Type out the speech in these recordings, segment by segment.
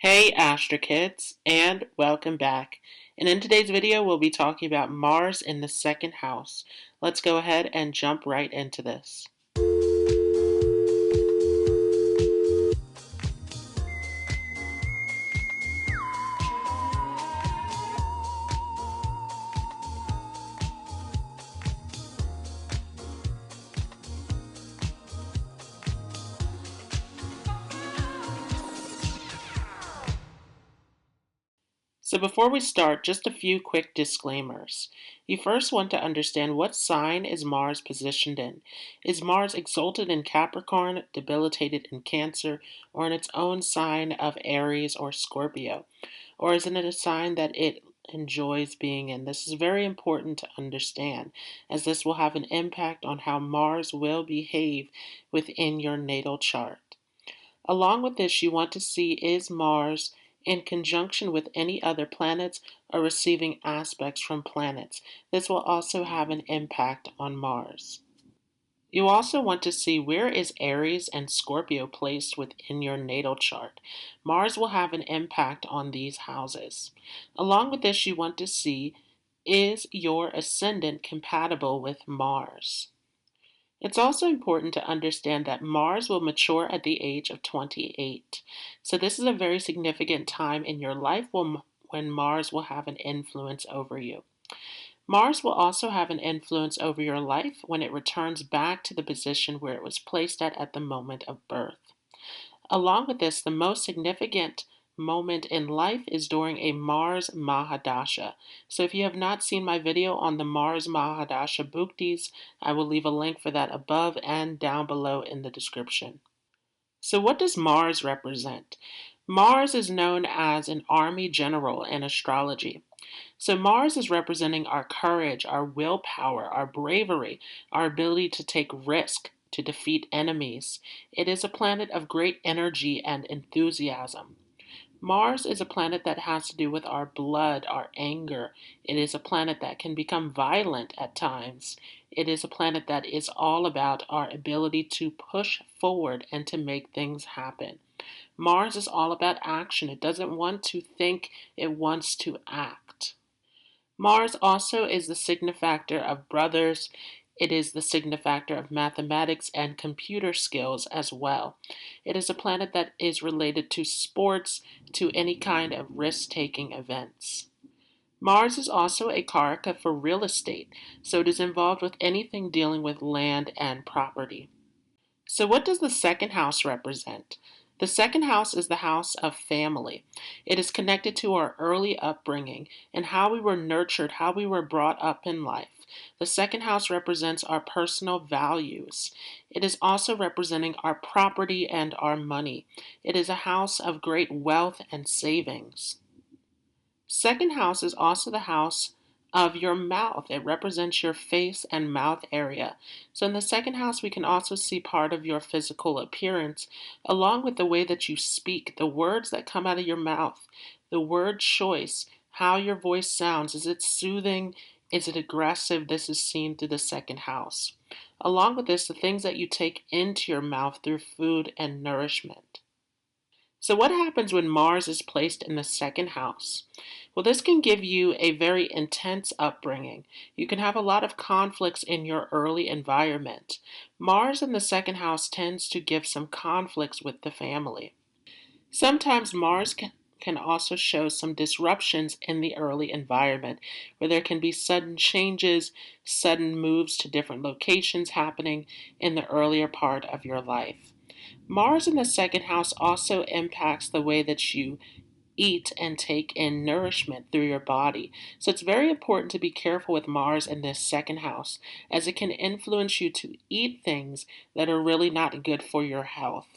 Hey Astro Kids, and welcome back. And in today's video, we'll be talking about Mars in the second house. Let's go ahead and jump right into this. So before we start, just a few quick disclaimers. You first want to understand what sign is Mars positioned in. Is Mars exalted in Capricorn, debilitated in Cancer, or in its own sign of Aries or Scorpio? Or is it a sign that it enjoys being in? This is very important to understand, as this will have an impact on how Mars will behave within your natal chart. Along with this, you want to see is Mars in conjunction with any other planets or receiving aspects from planets. This will also have an impact on Mars. You also want to see where is Aries and Scorpio placed within your natal chart. Mars will have an impact on these houses. Along with this, you want to see is your ascendant compatible with Mars. It's also important to understand that Mars will mature at the age of 28. So this is a very significant time in your life when Mars will have an influence over you. Mars will also have an influence over your life when it returns back to the position where it was placed at the moment of birth. Along with this, the most significant moment in life is during a Mars Mahadasha. So if you have not seen my video on the Mars Mahadasha Bhuktis, I will leave a link for that above and down below in the description. So what does Mars represent? Mars is known as an army general in astrology. So Mars is representing our courage, our willpower, our bravery, our ability to take risk, to defeat enemies. It is a planet of great energy and enthusiasm. Mars is a planet that has to do with our blood, our anger. It is a planet that can become violent at times. It is a planet that is all about our ability to push forward and to make things happen. Mars is all about action. It doesn't want to think, it wants to act. Mars also is the signifactor of brothers. It is the signifactor of mathematics and computer skills as well. It is a planet that is related to sports, to any kind of risk-taking events. Mars is also a karaka for real estate, so it is involved with anything dealing with land and property. So what does the second house represent? The second house is the house of family. It is connected to our early upbringing and how we were nurtured, how we were brought up in life. The second house represents our personal values. It is also representing our property and our money. It is a house of great wealth and savings. Second house is also the house of your mouth. It represents your face and mouth area. So in the second house, we can also see part of your physical appearance, along with the way that you speak, the words that come out of your mouth, the word choice, how your voice sounds. Is it soothing? Is it aggressive? This is seen through the second house. Along with this, the things that you take into your mouth through food and nourishment. So what happens when Mars is placed in the second house? Well, this can give you a very intense upbringing. You can have a lot of conflicts in your early environment. Mars in the second house tends to give some conflicts with the family. Sometimes Mars can also show some disruptions in the early environment, where there can be sudden changes, sudden moves to different locations happening in the earlier part of your life. Mars in the second house also impacts the way that you eat and take in nourishment through your body. So it's very important to be careful with Mars in this second house, as it can influence you to eat things that are really not good for your health.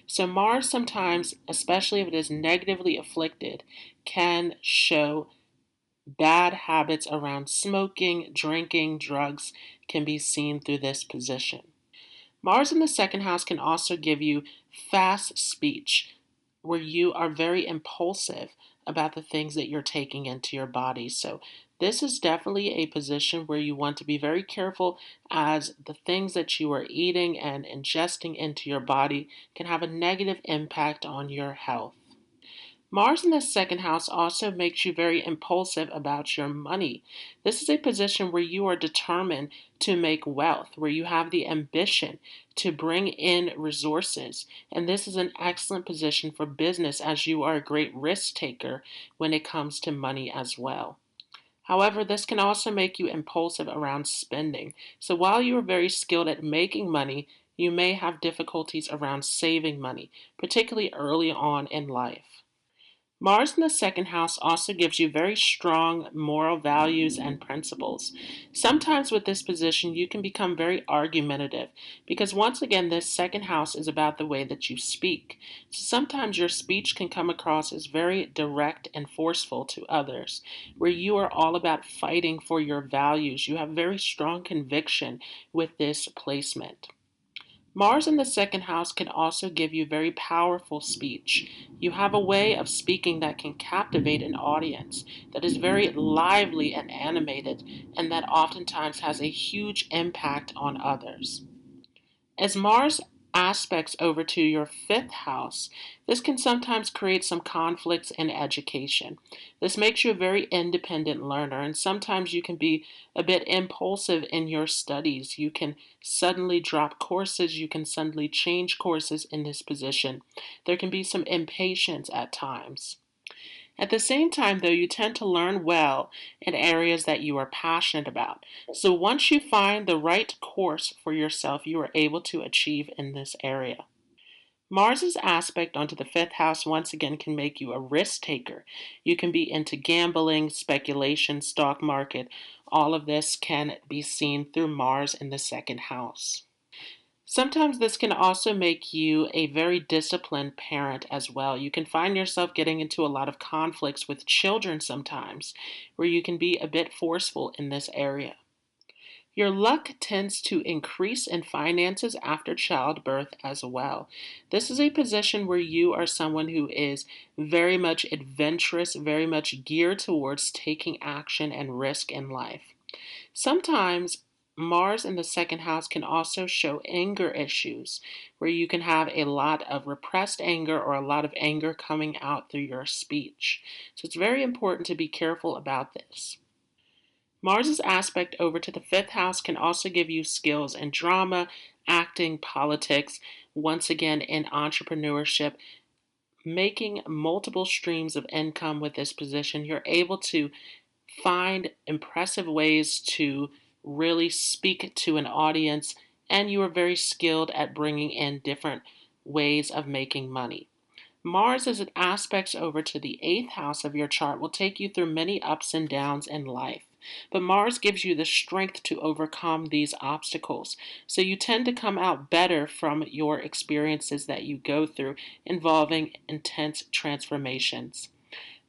So Mars sometimes, especially if it is negatively afflicted, can show bad habits around smoking, drinking, drugs can be seen through this position. Mars in the second house can also give you fast speech, where you are very impulsive about the things that you're taking into your body. So this is definitely a position where you want to be very careful, as the things that you are eating and ingesting into your body can have a negative impact on your health. Mars in the second house also makes you very impulsive about your money. This is a position where you are determined to make wealth, where you have the ambition to bring in resources. And this is an excellent position for business as you are a great risk taker when it comes to money as well. However, this can also make you impulsive around spending. So while you are very skilled at making money, you may have difficulties around saving money, particularly early on in life. Mars in the second house also gives you very strong moral values and principles. Sometimes with this position, you can become very argumentative because, once again, this second house is about the way that you speak. So sometimes your speech can come across as very direct and forceful to others, where you are all about fighting for your values. You have very strong conviction with this placement. Mars in the second house can also give you very powerful speech. You have a way of speaking that can captivate an audience, that is very lively and animated, and that oftentimes has a huge impact on others. As Mars aspects over to your fifth house, this can sometimes create some conflicts in education. This makes you a very independent learner, and sometimes you can be a bit impulsive in your studies. You can suddenly drop courses, you can suddenly change courses in this position. There can be some impatience at times. At the same time, though, you tend to learn well in areas that you are passionate about. So once you find the right course for yourself, you are able to achieve in this area. Mars's aspect onto the fifth house once again can make you a risk taker. You can be into gambling, speculation, stock market. All of this can be seen through Mars in the second house. Sometimes this can also make you a very disciplined parent as well. You can find yourself getting into a lot of conflicts with children sometimes, where you can be a bit forceful in this area. Your luck tends to increase in finances after childbirth as well. This is a position where you are someone who is very much adventurous, very much geared towards taking action and risk in life. Sometimes Mars in the second house can also show anger issues, where you can have a lot of repressed anger or a lot of anger coming out through your speech. So it's very important to be careful about this. Mars's aspect over to the fifth house can also give you skills in drama, acting, politics, once again in entrepreneurship, making multiple streams of income with this position. You're able to find impressive ways to really speak to an audience, and you are very skilled at bringing in different ways of making money. Mars, as it aspects over to the eighth house of your chart, will take you through many ups and downs in life. But Mars gives you the strength to overcome these obstacles. So you tend to come out better from your experiences that you go through involving intense transformations.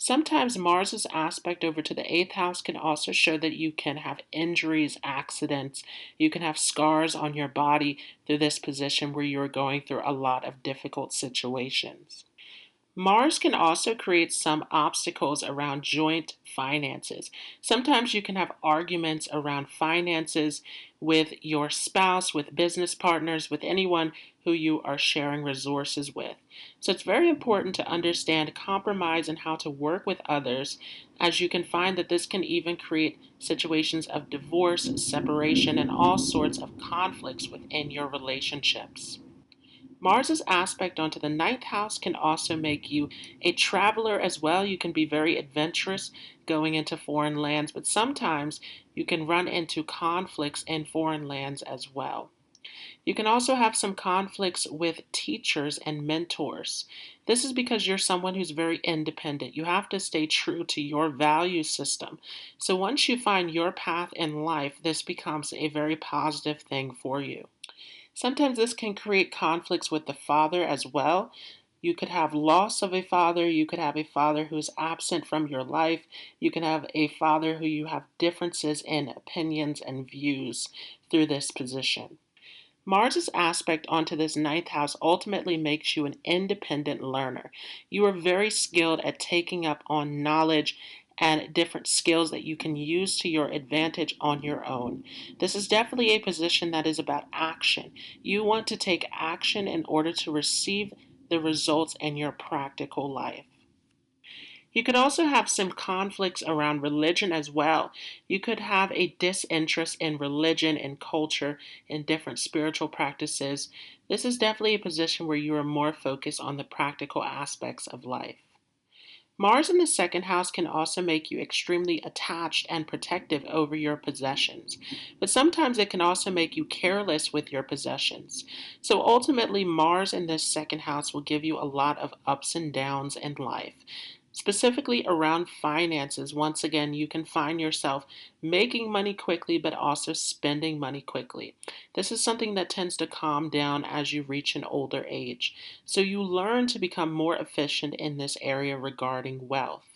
Sometimes Mars's aspect over to the eighth house can also show that you can have injuries, accidents, you can have scars on your body through this position where you're going through a lot of difficult situations. Mars can also create some obstacles around joint finances. Sometimes you can have arguments around finances with your spouse, with business partners, with anyone who you are sharing resources with. So it's very important to understand compromise and how to work with others, as you can find that this can even create situations of divorce, separation, and all sorts of conflicts within your relationships. Mars's aspect onto the ninth house can also make you a traveler as well. You can be very adventurous going into foreign lands, but sometimes you can run into conflicts in foreign lands as well. You can also have some conflicts with teachers and mentors. This is because you're someone who's very independent. You have to stay true to your value system. So once you find your path in life, this becomes a very positive thing for you. Sometimes this can create conflicts with the father as well. You could have loss of a father. You could have a father who is absent from your life. You can have a father who you have differences in opinions and views through this position. Mars's aspect onto this ninth house ultimately makes you an independent learner. You are very skilled at taking up on knowledge and different skills that you can use to your advantage on your own. This is definitely a position that is about action. You want to take action in order to receive the results in your practical life. You could also have some conflicts around religion as well. You could have a disinterest in religion and culture and different spiritual practices. This is definitely a position where you are more focused on the practical aspects of life. Mars in the second house can also make you extremely attached and protective over your possessions, but sometimes it can also make you careless with your possessions. So ultimately, Mars in this second house will give you a lot of ups and downs in life. Specifically around finances, once again, you can find yourself making money quickly but also spending money quickly. This is something that tends to calm down as you reach an older age. So you learn to become more efficient in this area regarding wealth.